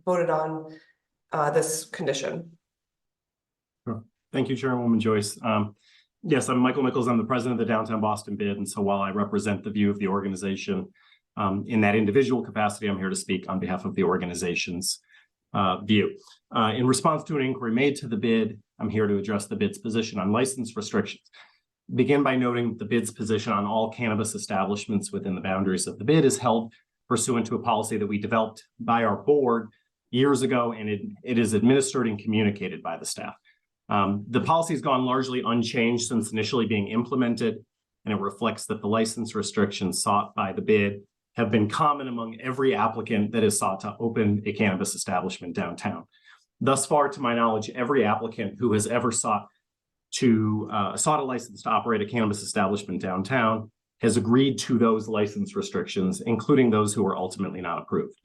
voted on this condition. Thank you, Chairwoman Joyce. Yes, I'm Michael Nichols. I'm the president of the Downtown Boston Bid. And so while I represent the view of the organization in that individual capacity, I'm here to speak on behalf of the organization's view. In response to an inquiry made to the bid, I'm here to address the bid's position on license restrictions. Begin by noting the bid's position on all cannabis establishments within the boundaries of the bid is held pursuant to a policy that we developed by our board years ago, and it is administered and communicated by the staff. The policy has gone largely unchanged since initially being implemented, and it reflects that the license restrictions sought by the bid have been common among every applicant that has sought to open a cannabis establishment downtown. Thus far, to my knowledge, every applicant who has ever sought sought a license to operate a cannabis establishment downtown, has agreed to those license restrictions, including those who were ultimately not approved.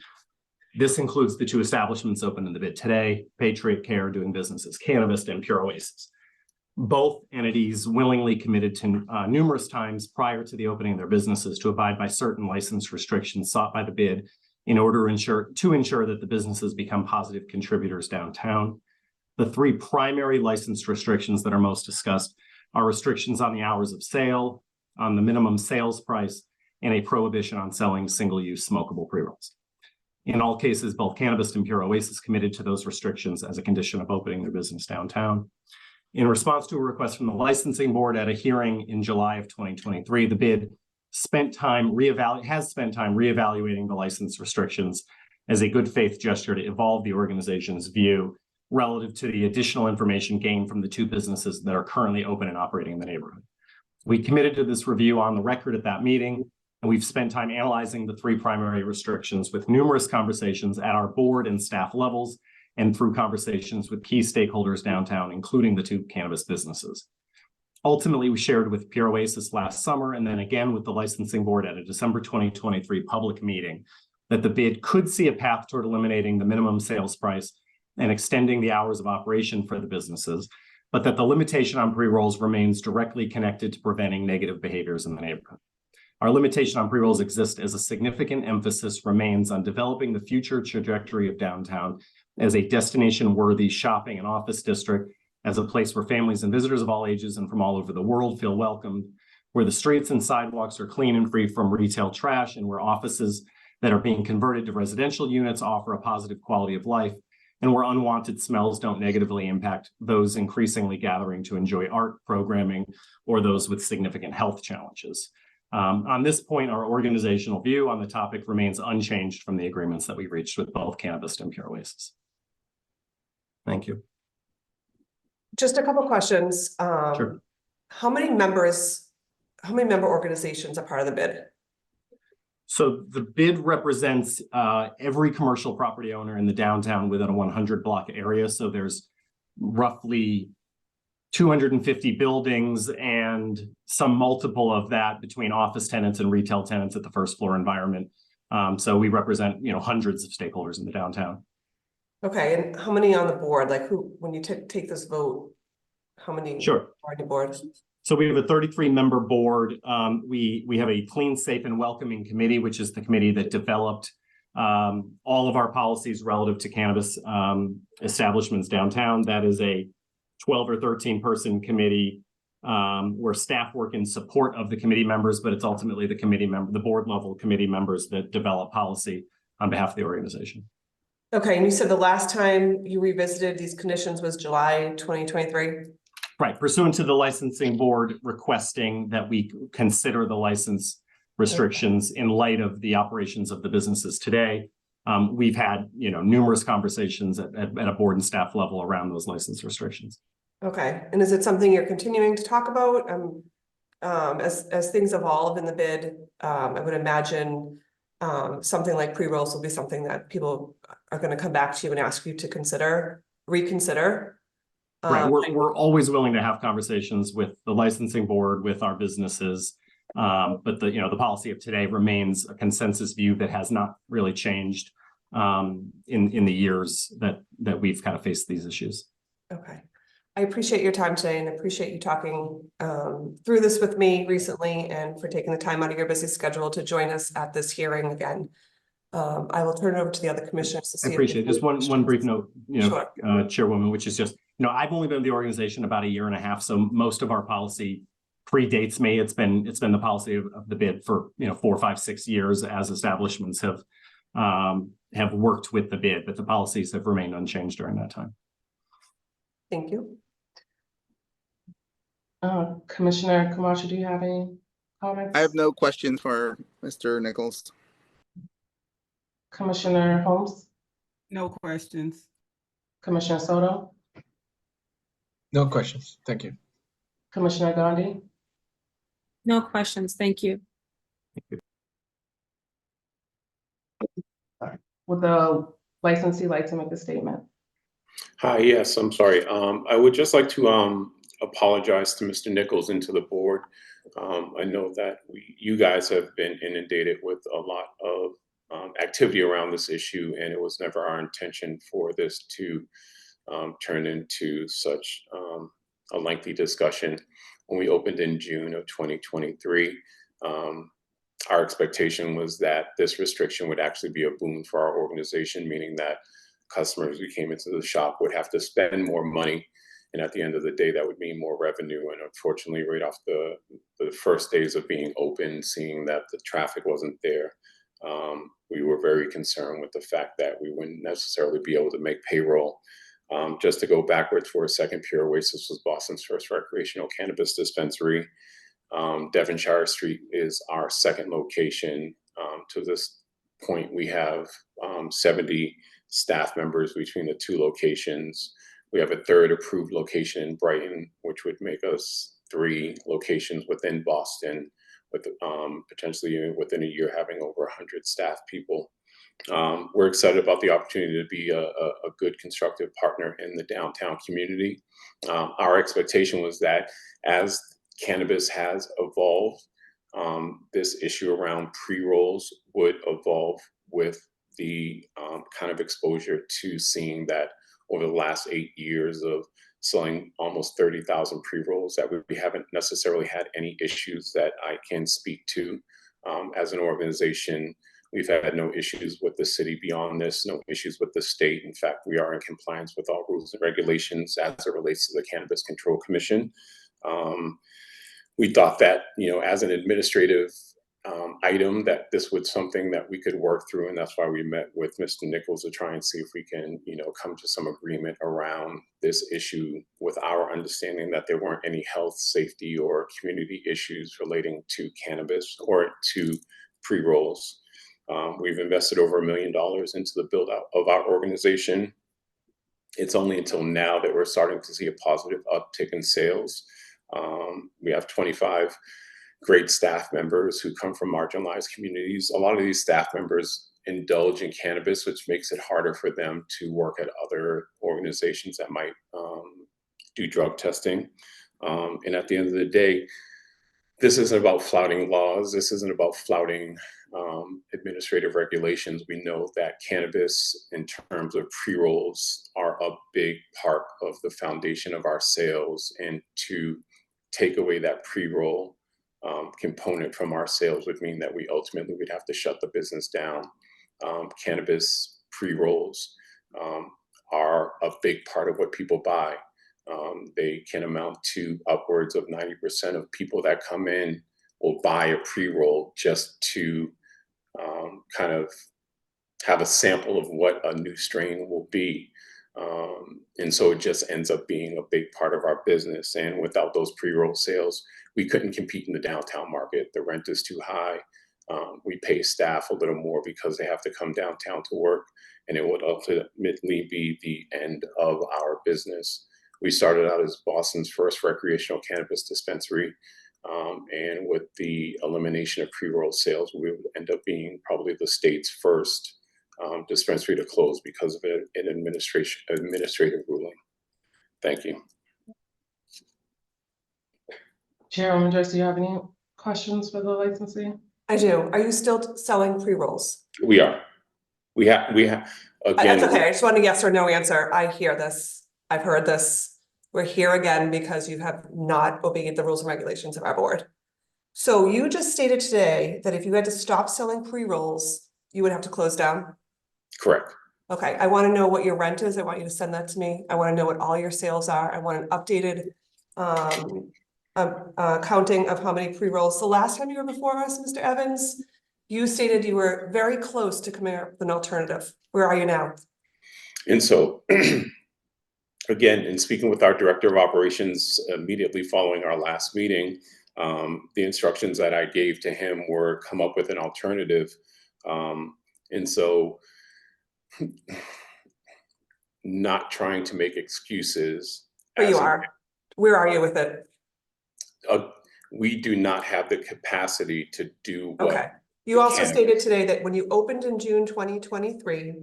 This includes the 2 establishments open in the bid today, Patriot Care doing business as Cannabis and Pure Oasis. Both entities willingly committed to numerous times prior to the opening of their businesses to abide by certain license restrictions sought by the bid in order to ensure that the businesses become positive contributors downtown. The 3 primary license restrictions that are most discussed are restrictions on the hours of sale, on the minimum sales price, and a prohibition on selling single-use smokable pre-rolls. In all cases, both Cannabis and Pure Oasis committed to those restrictions as a condition of opening their business downtown. In response to a request from the licensing board at a hearing in July of 2023, the bid has spent time reevaluating the license restrictions as a good faith gesture to evolve the organization's view relative to the additional information gained from the 2 businesses that are currently open and operating in the neighborhood. We committed to this review on the record at that meeting, and we've spent time analyzing the 3 primary restrictions with numerous conversations at our board and staff levels and through conversations with key stakeholders downtown, including the 2 cannabis businesses. Ultimately, we shared with Pure Oasis last summer and then again with the licensing board at a December 2023 public meeting that the bid could see a path toward eliminating the minimum sales price and extending the hours of operation for the businesses, but that the limitation on pre-rolls remains directly connected to preventing negative behaviors in the neighborhood. Our limitation on pre-rolls exists as a significant emphasis remains on developing the future trajectory of downtown as a destination-worthy shopping and office district, as a place where families and visitors of all ages and from all over the world feel welcomed, where the streets and sidewalks are clean and free from retail trash, and where offices that are being converted to residential units offer a positive quality of life, and where unwanted smells don't negatively impact those increasingly gathering to enjoy art, programming, or those with significant health challenges. On this point, our organizational view on the topic remains unchanged from the agreements that we reached with both Cannabis and Pure Oasis. Thank you. Just a couple questions. Sure. How many member organizations are part of the bid? So the bid represents every commercial property owner in the downtown within a 100-block area. So there's roughly 250 buildings and some multiple of that between office tenants and retail tenants at the first floor environment. So we represent, hundreds of stakeholders in the downtown. Okay, and how many on the board? Like when you take this vote, how many Sure. are on the board? So we have a 33-member board. We have a clean, safe, and welcoming committee, which is the committee that developed all of our policies relative to cannabis establishments downtown. That is a 12 or 13-person committee where staff work in support of the committee members, but it's ultimately the board level committee members that develop policy on behalf of the organization. Okay, and you said the last time you revisited these conditions was July 2023? Right, pursuant to the licensing board requesting that we consider the license restrictions in light of the operations of the businesses today. We've had, numerous conversations at a board and staff level around those license restrictions. Okay, and is it something you're continuing to talk about? As things evolve in the bid, I would imagine something like pre-rolls will be something that people are going to come back to you and ask you to reconsider. Right, we're always willing to have conversations with the licensing board, with our businesses, but the policy of today remains a consensus view that has not really changed in the years that we've kind of faced these issues. Okay, I appreciate your time today and appreciate you talking through this with me recently and for taking the time out of your busy schedule to join us at this hearing again. I will turn it over to the other commissioners to see. I appreciate it. Just one brief note, Sure. Chairwoman, which is just, I've only been in the organization about 1.5 years, so most of our policy predates me. It's been the policy of the bid for 4, 5, 6 years as establishments have worked with the bid, but the policies have remained unchanged during that time. Thank you. Commissioner Camacho, do you have any comments? I have no questions for Mr. Nichols. Commissioner Holmes? No questions. Commissioner Soto? No questions. Thank you. Commissioner Gandhi? No questions. Thank you. Would the licensee like to make a statement? Hi, yes, I'm sorry. I would just like to apologize to Mr. Nichols and to the board. I know that you guys have been inundated with a lot of activity around this issue, and it was never our intention for this to turn into such a lengthy discussion. When we opened in June of 2023, our expectation was that this restriction would actually be a boon for our organization, meaning that customers who came into the shop would have to spend more money. And at the end of the day, that would mean more revenue. And unfortunately, right off the first days of being open, seeing that the traffic wasn't there, we were very concerned with the fact that we wouldn't necessarily be able to make payroll. Just to go backwards for a second, Pure Oasis was Boston's first recreational cannabis dispensary. Devonshire Street is our second location. To this point, we have 70 staff members between the two locations. We have a third approved location in Brighton, which would make us 3 locations within Boston, with potentially within a year having over 100 staff people. We're excited about the opportunity to be a good constructive partner in the downtown community. Our expectation was that as cannabis has evolved, this issue around pre-rolls would evolve with the kind of exposure to seeing that over the last 8 years of selling almost 30,000 pre-rolls, that we haven't necessarily had any issues that I can speak to. As an organization, we've had no issues with the city beyond this, no issues with the state. In fact, we are in compliance with all rules and regulations as it relates to the Cannabis Control Commission. We thought that, as an administrative item, that this was something that we could work through, and that's why we met with Mr. Nichols to try and see if we can, come to some agreement around this issue, with our understanding that there weren't any health, safety, or community issues relating to cannabis or to pre-rolls. We've invested over $1 million into the build out of our organization. It's only until now that we're starting to see a positive uptick in sales. We have 25 great staff members who come from marginalized communities. A lot of these staff members indulge in cannabis, which makes it harder for them to work at other organizations that might do drug testing. And at the end of the day, this isn't about flouting laws. This isn't about flouting administrative regulations. We know that cannabis, in terms of pre-rolls, are a big part of the foundation of our sales, and to take away that pre-roll component from our sales would mean that we ultimately would have to shut the business down. Cannabis pre-rolls are a big part of what people buy. They can amount to upwards of 90% of people that come in will buy a pre-roll just to kind of have a sample of what a new strain will be. And so it just ends up being a big part of our business. And without those pre-roll sales, we couldn't compete in the downtown market. The rent is too high. We pay staff a little more because they have to come downtown to work, and it would ultimately be the end of our business. We started out as Boston's first recreational cannabis dispensary. And with the elimination of pre-roll sales, we would end up being probably the state's first dispensary to close because of an administrative ruling. Thank you. Chairwoman Joyce, do you have any questions for the licensee? I do. Are you still selling pre-rolls? We are. We have again. That's okay. I just want a yes or no answer. I hear this. I've heard this. We're here again because you have not obeyed the rules and regulations of our board. So you just stated today that if you had to stop selling pre-rolls, you would have to close down? Correct. Okay, I want to know what your rent is. I want you to send that to me. I want to know what all your sales are. I want an updated counting of how many pre-rolls. The last time you were before us, Mr. Evans, you stated you were very close to coming up with an alternative. Where are you now? And so, again, in speaking with our director of operations immediately following our last meeting, the instructions that I gave to him were come up with an alternative. And so, not trying to make excuses. But you are. Where are you with it? We do not have the capacity to do what. Okay. You also stated today that when you opened in June 2023,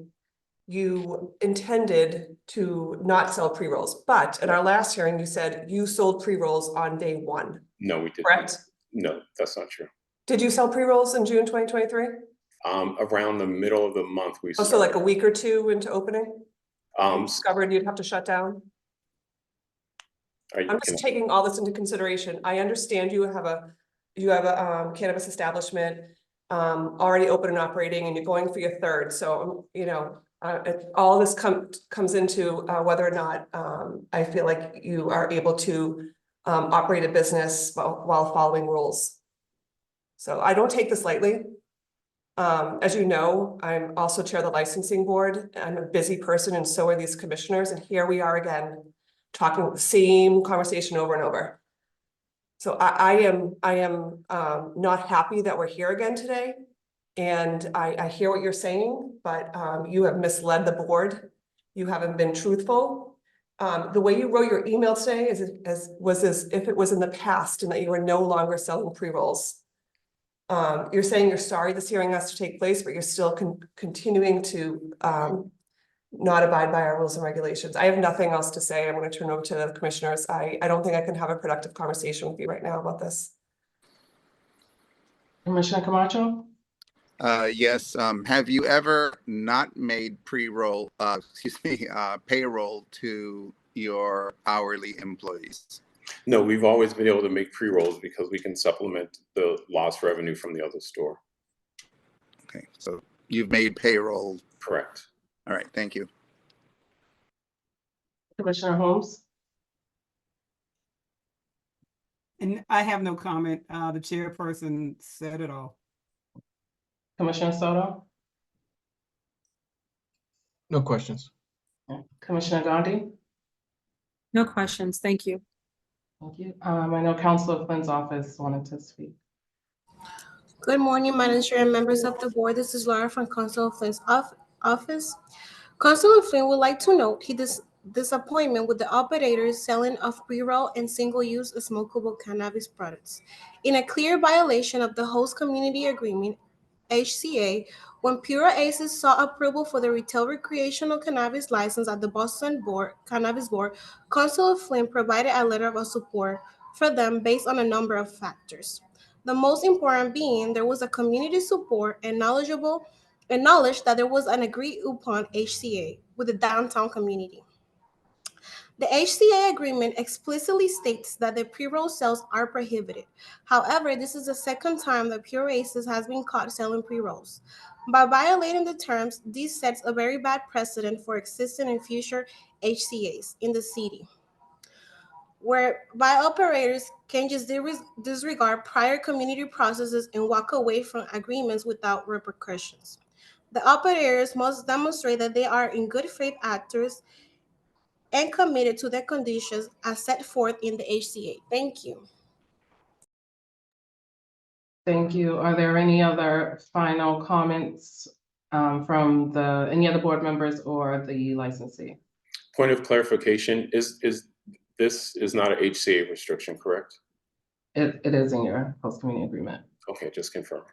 you intended to not sell pre-rolls, but at our last hearing, you said you sold pre-rolls on day one, No, we didn't. correct? No, that's not true. Did you sell pre-rolls in June 2023? Around the middle of the month, we Oh, so like a week or two into opening? Discovered you'd have to shut down? I'm just taking all this into consideration. I understand you have a cannabis establishment already open and operating, and you're going for your third. So, you know, all this comes into whether or not I feel like you are able to operate a business while following rules. So I don't take this lightly. As you know, I'm also chair of the licensing board. I'm a busy person, and so are these commissioners. And here we are again, talking the same conversation over and over. So I am not happy that we're here again today. And I hear what you're saying, but you have misled the board. You haven't been truthful. The way you wrote your email today was as if it was in the past and that you were no longer selling pre-rolls. You're saying you're sorry this hearing has to take place, but you're still continuing to not abide by our rules and regulations. I have nothing else to say. I'm going to turn over to the commissioners. I don't think I can have a productive conversation with you right now about this. Commissioner Camacho? Yes, have you ever not made payroll to your hourly employees? No, we've always been able to make pre-rolls because we can supplement the lost revenue from the other store. Okay, so you've made payroll. Correct. All right, thank you. Commissioner Holmes? And I have no comment. The chairperson said it all. Commissioner Soto? No questions. Commissioner Gandhi? No questions. Thank you. Thank you. I know Councilor Flynn's office wanted to speak. Good morning, Madam Chair and members of the board. This is Laura from Councilor Flynn's office. Councilor Flynn would like to note his disappointment with the operators selling of pre-roll and single-use smokable cannabis products in a clear violation of the host community agreement, HCA, when Pure Aces sought approval for the retail recreational cannabis license at the Boston Cannabis Board. Councilor Flynn provided a letter of support for them based on a number of factors. The most important being there was a community support and acknowledged that there was an agreed upon HCA with the downtown community. The HCA agreement explicitly states that the pre-roll sales are prohibited. However, this is the second time that Pure Aces has been caught selling pre-rolls. By violating the terms, this sets a very bad precedent for existing and future HCAs in the city, whereby operators can just disregard prior community processes and walk away from agreements without repercussions. The operators must demonstrate that they are in good faith actors and committed to the conditions as set forth in the HCA. Thank you. Thank you. Are there any other final comments from any other board members or the licensee? Point of clarification, this is not an HCA restriction, correct? It is in your host community agreement. Okay, just confirm.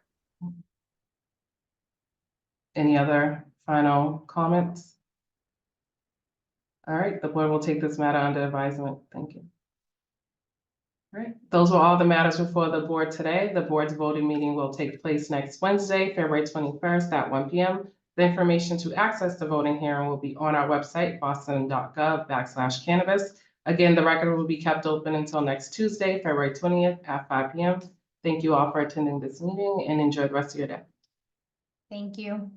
Any other final comments? All right, the board will take this matter under advisement. Thank you. All right, those were all the matters before the board today. The board's voting meeting will take place next Wednesday, February 21st at 1 p.m. The information to access the voting hearing will be on our website, boston.gov/cannabis. Again, the record will be kept open until next Tuesday, February 20th at 5 p.m. Thank you all for attending this meeting and enjoy the rest of your day. Thank you.